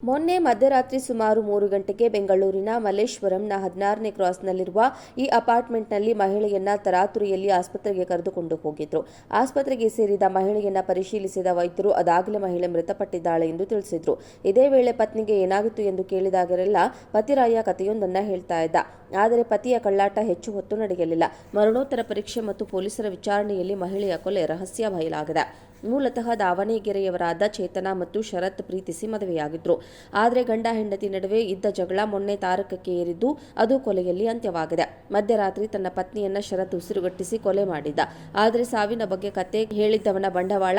ಮೊನ್ನೆ ಮಧ್ಯರಾತ್ರಿ ಸುಮಾರು 3 ಗಂಟೆಗೆ ಬೆಂಗಳೂರಿನ ಮಲ್ಲೇಶ್ವರಂನ 16ನೇ ಕ್ರಾಸ್ನಲ್ಲಿರುವ ಈ ಅಪಾರ್ಟ್ಮೆಂಟ್ನಲ್ಲಿ ಮಹಿಳೆಯನ್ನ ತರಾತುರಿಯಲ್ಲಿ ಆಸ್ಪತ್ರೆಗೆ ಕರೆದುಕೊಂಡು ಹೋಗಿದ್ರು. ಆಸ್ಪತ್ರೆಗೆ ಸೇರಿದ ಮಹಿಳೆಯನ್ನ ಪರಿಶೀಲಿಸಿದ ವೈದ್ಯರು ಅದಾಗಲೇ ಮಹಿಳೆ ಮೃತಪಟ್ಟಿದ್ದಾಳೆ ಎಂದು ತಿಳಿಸಿದ್ರು. ಇದೇ ವೇಳೆ ಪತ್ನಿಗೆ ಏನಾಗಿತ್ತು ಎಂದು ಕೇಳಿದಾಗಲೆಲ್ಲ ಪತಿರಾಯ ಕಥೆಯೊಂದನ್ನ ಹೇಳ್ತಾ ಇದ್ದ. ಆದರೆ ಪತಿಯ ಕಳ್ಳಾಟ ಹೆಚ್ಚು ಹೊತ್ತು ನಡೆಯಲಿಲ್ಲ. ಮರಣೋತ್ತರ ಪರೀಕ್ಷೆ ಮತ್ತು ಪೊಲೀಸರ ವಿಚಾರಣೆಯಲ್ಲಿ ಮಹಿಳೆಯ ಕೊಲೆ ರಹಸ್ಯ ಬಯಲಾಗಿದೆ. ಮೂಲತಃ ದಾವಣಗೆರೆಯವರಾದ ಚೇತನಾ ಮತ್ತು ಶರತ್ ಪ್ರೀತಿಸಿ ಮದುವೆಯಾಗಿದ್ರು. ಆದರೆ ಗಂಡ ಹೆಂಡತಿ ನಡುವೆ ಇದ್ದ ಜಗಳ ಮೊನ್ನೆ ತಾರಕಕ್ಕೆ ಏರಿದ್ದು ಅದು ಕೊಲೆಯಲ್ಲಿ ಅಂತ್ಯವಾಗಿದೆ. ಮಧ್ಯರಾತ್ರಿ ತನ್ನ ಪತ್ನಿಯನ್ನ ಶರತ್ ಉಸಿರುಗಟ್ಟಿಸಿ ಕೊಲೆ ಮಾಡಿದ್ದ. ಆದರೆ ಸಾವಿನ ಬಗ್ಗೆ ಕತೆ ಹೇಳಿದ್ದವನ ಬಂಡವಾಳ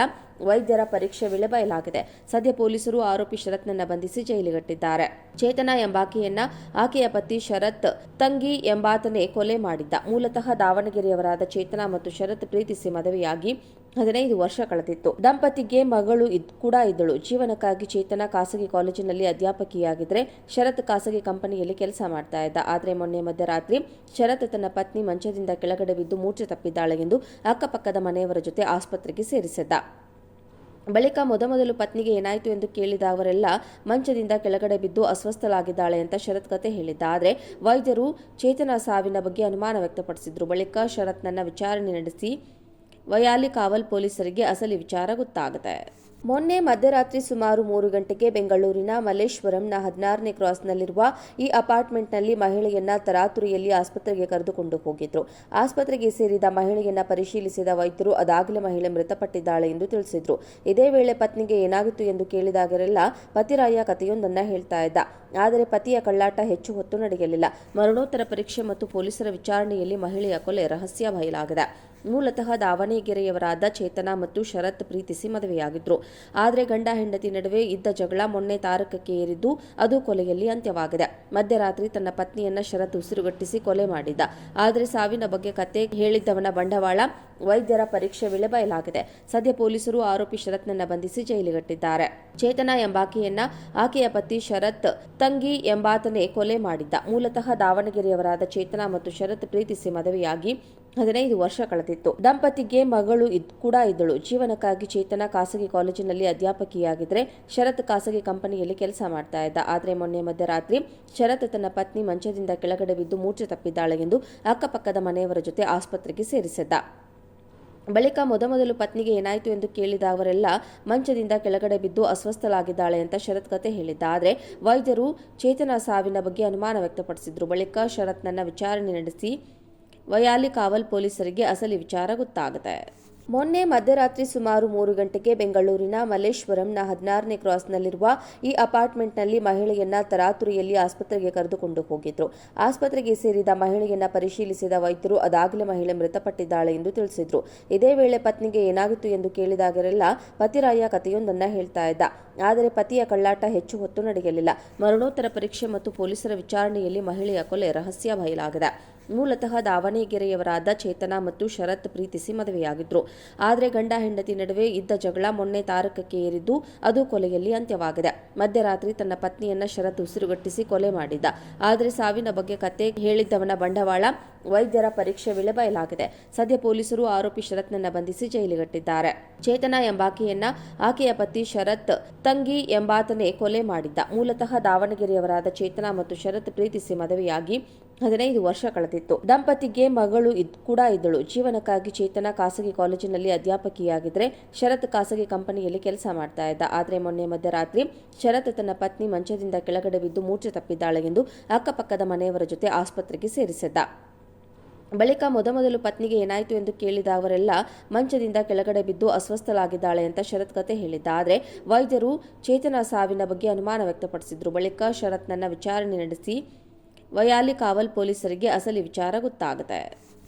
ವೈದ್ಯರ ಪರೀಕ್ಷೆ ವೇಳೆ ಬಯಲಾಗಿದೆ. ಸದ್ಯ ಪೊಲೀಸರು ಆರೋಪಿ ಶರತ್ನನ್ನ ಬಂಧಿಸಿ ಜೈಲಿಗಟ್ಟಿದ್ದಾರೆ. ಚೇತನಾ ಎಂಬಾಕೆಯನ್ನ ಆಕೆಯ ಪತಿ ಶರತ್ ತಂಗಿ ಎಂಬಾತನೇ ಕೊಲೆ ಮಾಡಿದ್ದ. ಮೂಲತಃ ದಾವಣಗೆರೆಯವರಾದ ಚೇತನಾ ಮತ್ತು ಶರತ್ ಪ್ರೀತಿಸಿ ಮದುವೆಯಾಗಿ 15 ವರ್ಷ ಕಳೆದಿತ್ತು. ದಂಪತಿಗೆ ಮಗಳು ಕೂಡ ಇದ್ದಳು. ಜೀವನಕ್ಕಾಗಿ ಚೇತನಾ ಖಾಸಗಿ ಕಾಲೇಜಿನಲ್ಲಿ ಅಧ್ಯಾಪಕಿಯಾಗಿದ್ರೆ ಶರತ್ ಖಾಸಗಿ ಕಂಪನಿಯಲ್ಲಿ ಕೆಲಸ ಮಾಡ್ತಾ ಇದ್ದ. ಆದರೆ ಮೊನ್ನೆ ಮಧ್ಯರಾತ್ರಿ ಶರತ್ ತನ್ನ ಪತ್ನಿ ಮಂಚದಿಂದ ಕೆಳಗಡೆ ಬಿದ್ದು ಮೂರ್ಛೆ ತಪ್ಪಿದ್ದಾಳೆ ಎಂದು ಅಕ್ಕಪಕ್ಕದ ಮನೆಯವರ ಜೊತೆ ಆಸ್ಪತ್ರೆಗೆ ಸೇರಿಸಿದ್ದ. ಬಳಿಕ ಮೊದಮೊದಲು ಪತ್ನಿಗೆ ಏನಾಯಿತು ಎಂದು ಕೇಳಿದ ಅವರೆಲ್ಲ ಮಂಚದಿಂದ ಕೆಳಗಡೆ ಬಿದ್ದು ಅಸ್ವಸ್ಥಳಾಗಿದ್ದಾಳೆ ಅಂತ ಶರತ್ ಕತೆ ಹೇಳಿದ್ದ. ಆದರೆ ವೈದ್ಯರು ಚೇತನಾ ಸಾವಿನ ಬಗ್ಗೆ ಅನುಮಾನ ವ್ಯಕ್ತಪಡಿಸಿದ್ರು. ಬಳಿಕ ಶರತ್ನನ್ನ ವಿಚಾರಣೆ ನಡೆಸಿ ವಯಾಲಿ ಕಾವಲ್ ಪೊಲೀಸರಿಗೆ ಅಸಲಿ ವಿಚಾರ ಗೊತ್ತಾಗುತ್ತೆ. ಮೊನ್ನೆ ಮಧ್ಯರಾತ್ರಿ ಸುಮಾರು 3 ಗಂಟೆಗೆ ಬೆಂಗಳೂರಿನ ಮಲ್ಲೇಶ್ವರಂನ 16ನೇ ಕ್ರಾಸ್ನಲ್ಲಿರುವ ಈ ಅಪಾರ್ಟ್ಮೆಂಟ್ನಲ್ಲಿ ಮಹಿಳೆಯನ್ನ ತರಾತುರಿಯಲ್ಲಿ ಆಸ್ಪತ್ರೆಗೆ ಕರೆದುಕೊಂಡು ಹೋಗಿದ್ರು. ಆಸ್ಪತ್ರೆಗೆ ಸೇರಿದ ಮಹಿಳೆಯನ್ನ ಪರಿಶೀಲಿಸಿದ ವೈದ್ಯರು ಅದಾಗಲೇ ಮಹಿಳೆ ಮೃತಪಟ್ಟಿದ್ದಾಳೆ ಎಂದು ತಿಳಿಸಿದ್ರು. ಇದೇ ವೇಳೆ ಪತ್ನಿಗೆ ಏನಾಗಿತ್ತು ಎಂದು ಕೇಳಿದಾಗಲೆಲ್ಲ ಪತಿರಾಯ ಕಥೆಯೊಂದನ್ನ ಹೇಳ್ತಾ ಇದ್ದ. ಆದರೆ ಪತಿಯ ಕಳ್ಳಾಟ ಹೆಚ್ಚು ಹೊತ್ತು ನಡೆಯಲಿಲ್ಲ. ಮರಣೋತ್ತರ ಪರೀಕ್ಷೆ ಮತ್ತು ಪೊಲೀಸರ ವಿಚಾರಣೆಯಲ್ಲಿ ಮಹಿಳೆಯ ಕೊಲೆ ರಹಸ್ಯ ಬಯಲಾಗಿದೆ. ಮೂಲತಃ ದಾವಣಗೆರೆಯವರಾದ ಚೇತನಾ ಮತ್ತು ಶರತ್ ಪ್ರೀತಿಸಿ ಮದುವೆಯಾಗಿದ್ರು. ಆದರೆ ಗಂಡ ಹೆಂಡತಿ ನಡುವೆ ಇದ್ದ ಜಗಳ ಮೊನ್ನೆ ತಾರಕಕ್ಕೆ ಏರಿದ್ದು ಅದು ಕೊಲೆಯಲ್ಲಿ ಅಂತ್ಯವಾಗಿದೆ. ಮಧ್ಯರಾತ್ರಿ ತನ್ನ ಪತ್ನಿಯನ್ನ ಶರತ್ ಉಸಿರುಗಟ್ಟಿಸಿ ಕೊಲೆ ಮಾಡಿದ್ದ. ಆದರೆ ಸಾವಿನ ಬಗ್ಗೆ ಕತೆ ಹೇಳಿದ್ದವನ ಬಂಡವಾಳ ವೈದ್ಯರ ಪರೀಕ್ಷೆ ವೇಳೆ ಬಯಲಾಗಿದೆ. ಸದ್ಯ ಪೊಲೀಸರು ಆರೋಪಿ ಶರತ್ನನ್ನ ಬಂಧಿಸಿ ಜೈಲಿಗಟ್ಟಿದ್ದಾರೆ. ಚೇತನಾ ಎಂಬಾಕೆಯನ್ನ ಆಕೆಯ ಪತಿ ಶರತ್ ತಂಗಿ ಎಂಬಾತನೇ ಕೊಲೆ ಮಾಡಿದ್ದ. ಮೂಲತಃ ದಾವಣಗೆರೆಯವರಾದ ಚೇತನಾ ಮತ್ತು ಶರತ್ ಪ್ರೀತಿಸಿ ಮದುವೆಯಾಗಿ 15 ವರ್ಷ ಕಳೆದಿತ್ತು. ದಂಪತಿಗೆ ಮಗಳು ಕೂಡ ಇದ್ದಳು. ಜೀವನಕ್ಕಾಗಿ ಚೇತನಾ ಖಾಸಗಿ ಕಾಲೇಜಿನಲ್ಲಿ ಅಧ್ಯಾಪಕಿಯಾಗಿದ್ರೆ ಶರತ್ ಖಾಸಗಿ ಕಂಪನಿಯಲ್ಲಿ ಕೆಲಸ ಮಾಡ್ತಾ ಇದ್ದ. ಆದರೆ ಮೊನ್ನೆ ಮಧ್ಯರಾತ್ರಿ ಶರತ್ ತನ್ನ ಪತ್ನಿ ಮಂಚದಿಂದ ಕೆಳಗಡೆ ಬಿದ್ದು ಮೂರ್ಛೆ ತಪ್ಪಿದ್ದಾಳೆ ಎಂದು ಅಕ್ಕಪಕ್ಕದ ಮನೆಯವರ ಜೊತೆ ಆಸ್ಪತ್ರೆಗೆ ಸೇರಿಸಿದ್ದ. ಬಳಿಕ ಮೊದಮೊದಲು ಪತ್ನಿಗೆ ಏನಾಯಿತು ಎಂದು ಕೇಳಿದ ಅವರೆಲ್ಲ ಮಂಚದಿಂದ ಕೆಳಗಡೆ ಬಿದ್ದು ಅಸ್ವಸ್ಥಳಾಗಿದ್ದಾಳೆ ಅಂತ ಶರತ್ ಕತೆ ಹೇಳಿದ್ದ. ಆದರೆ ವೈದ್ಯರು ಚೇತನಾ ಸಾವಿನ ಬಗ್ಗೆ ಅನುಮಾನ ವ್ಯಕ್ತಪಡಿಸಿದ್ರು. ಬಳಿಕ ಶರತ್ನನ್ನ ವಿಚಾರಣೆ ನಡೆಸಿ ವಯಾಲಿ ಕಾವಲ್ ಪೊಲೀಸರಿಗೆ ಅಸಲಿ ವಿಚಾರ ಗೊತ್ತಾಗುತ್ತೆ. ಮೊನ್ನೆ ಮಧ್ಯರಾತ್ರಿ ಸುಮಾರು 3 ಗಂಟೆಗೆ ಬೆಂಗಳೂರಿನ ಮಲ್ಲೇಶ್ವರಂನ 16ನೇ ಕ್ರಾಸ್ನಲ್ಲಿರುವ ಈ ಅಪಾರ್ಟ್ಮೆಂಟ್ನಲ್ಲಿ ಮಹಿಳೆಯನ್ನ ತರಾತುರಿಯಲ್ಲಿ ಆಸ್ಪತ್ರೆಗೆ ಕರೆದುಕೊಂಡು ಹೋಗಿದ್ರು. ಆಸ್ಪತ್ರೆಗೆ ಸೇರಿದ ಮಹಿಳೆಯನ್ನ ಪರಿಶೀಲಿಸಿದ ವೈದ್ಯರು ಅದಾಗಲೇ ಮಹಿಳೆ ಮೃತಪಟ್ಟಿದ್ದಾಳೆ ಎಂದು ತಿಳಿಸಿದ್ರು. ಇದೇ ವೇಳೆ ಪತ್ನಿಗೆ ಏನಾಗಿತ್ತು ಎಂದು ಕೇಳಿದಾಗಲೆಲ್ಲ ಪತಿರಾಯ ಕಥೆಯೊಂದನ್ನ ಹೇಳ್ತಾ ಇದ್ದ. ಆದರೆ ಪತಿಯ ಕಳ್ಳಾಟ ಹೆಚ್ಚು ಹೊತ್ತು ನಡೆಯಲಿಲ್ಲ. ಮರಣೋತ್ತರ ಪರೀಕ್ಷೆ ಮತ್ತು ಪೊಲೀಸರ ವಿಚಾರಣೆಯಲ್ಲಿ ಮಹಿಳೆಯ ಕೊಲೆ ರಹಸ್ಯ ಬಯಲಾಗಿದೆ. ಮೂಲತಃ ದಾವಣಗೆರೆಯವರಾದ ಚೇತನಾ ಮತ್ತು ಶರತ್ ಪ್ರೀತಿಸಿ ಮದುವೆಯಾಗಿದ್ರು. ಆದರೆ ಗಂಡ ಹೆಂಡತಿ ನಡುವೆ ಇದ್ದ ಜಗಳ ಮೊನ್ನೆ ತಾರಕಕ್ಕೆ ಏರಿದ್ದು ಅದು ಕೊಲೆಯಲ್ಲಿ ಅಂತ್ಯವಾಗಿದೆ. ಮಧ್ಯರಾತ್ರಿ ತನ್ನ ಪತ್ನಿಯನ್ನ ಶರತ್ ಉಸಿರುಗಟ್ಟಿಸಿ ಕೊಲೆ ಮಾಡಿದ್ದ. ಆದರೆ ಸಾವಿನ ಬಗ್ಗೆ ಕತೆ ಹೇಳಿದ್ದವನ ಬಂಡವಾಳ ವೈದ್ಯರ ಪರೀಕ್ಷೆ ವೇಳೆ ಬಯಲಾಗಿದೆ. ಸದ್ಯ ಪೊಲೀಸರು ಆರೋಪಿ ಶರತ್ನನ್ನ ಬಂಧಿಸಿ ಜೈಲಿಗಟ್ಟಿದ್ದಾರೆ. ಚೇತನಾ ಎಂಬಾಕೆಯನ್ನ ಆಕೆಯ ಪತಿ ಶರತ್ ತಂಗಿ ಎಂಬಾತನೇ ಕೊಲೆ ಮಾಡಿದ್ದ. ಮೂಲತಃ ದಾವಣಗೆರೆಯವರಾದ ಚೇತನಾ ಮತ್ತು ಶರತ್ ಪ್ರೀತಿಸಿ ಮದುವೆಯಾಗಿ 15 ವರ್ಷ ಕಳೆದಿತ್ತು. ದಂಪತಿಗೆ ಮಗಳು ಕೂಡ ಇದ್ದಳು. ಜೀವನಕ್ಕಾಗಿ ಚೇತನಾ ಖಾಸಗಿ ಕಾಲೇಜಿನಲ್ಲಿ ಅಧ್ಯಾಪಕಿಯಾಗಿದ್ರೆ ಶರತ್ ಖಾಸಗಿ ಕಂಪನಿಯಲ್ಲಿ ಕೆಲಸ ಮಾಡ್ತಾ ಇದ್ದ. ಆದರೆ ಮೊನ್ನೆ ಮಧ್ಯರಾತ್ರಿ ಶರತ್ ತನ್ನ ಪತ್ನಿ ಮಂಚದಿಂದ ಕೆಳಗಡೆ ಬಿದ್ದು ಮೂರ್ಛೆ ತಪ್ಪಿದ್ದಾಳೆ ಎಂದು ಅಕ್ಕಪಕ್ಕದ ಮನೆಯವರ ಜೊತೆ ಆಸ್ಪತ್ರೆಗೆ ಸೇರಿಸಿದ್ದ. ಬಳಿಕ ಮೊದಮೊದಲು ಪತ್ನಿಗೆ ಏನಾಯಿತು ಎಂದು ಕೇಳಿದ ಅವರೆಲ್ಲ ಮಂಚದಿಂದ ಕೆಳಗಡೆ ಬಿದ್ದು ಅಸ್ವಸ್ಥಳಾಗಿದ್ದಾಳೆ ಅಂತ ಶರತ್ ಕತೆ ಹೇಳಿದ್ದ. ಆದರೆ ವೈದ್ಯರು ಚೇತನಾ ಸಾವಿನ ಬಗ್ಗೆ ಅನುಮಾನ ವ್ಯಕ್ತಪಡಿಸಿದ್ರು. ಬಳಿಕ ಶರತ್ನನ್ನ ವಿಚಾರಣೆ ನಡೆಸಿ ವಯಾಲಿ ಕಾವಲ್ ಪೊಲೀಸರಿಗೆ ಅಸಲಿ ವಿಚಾರ ಗೊತ್ತಾಗುತ್ತೆ.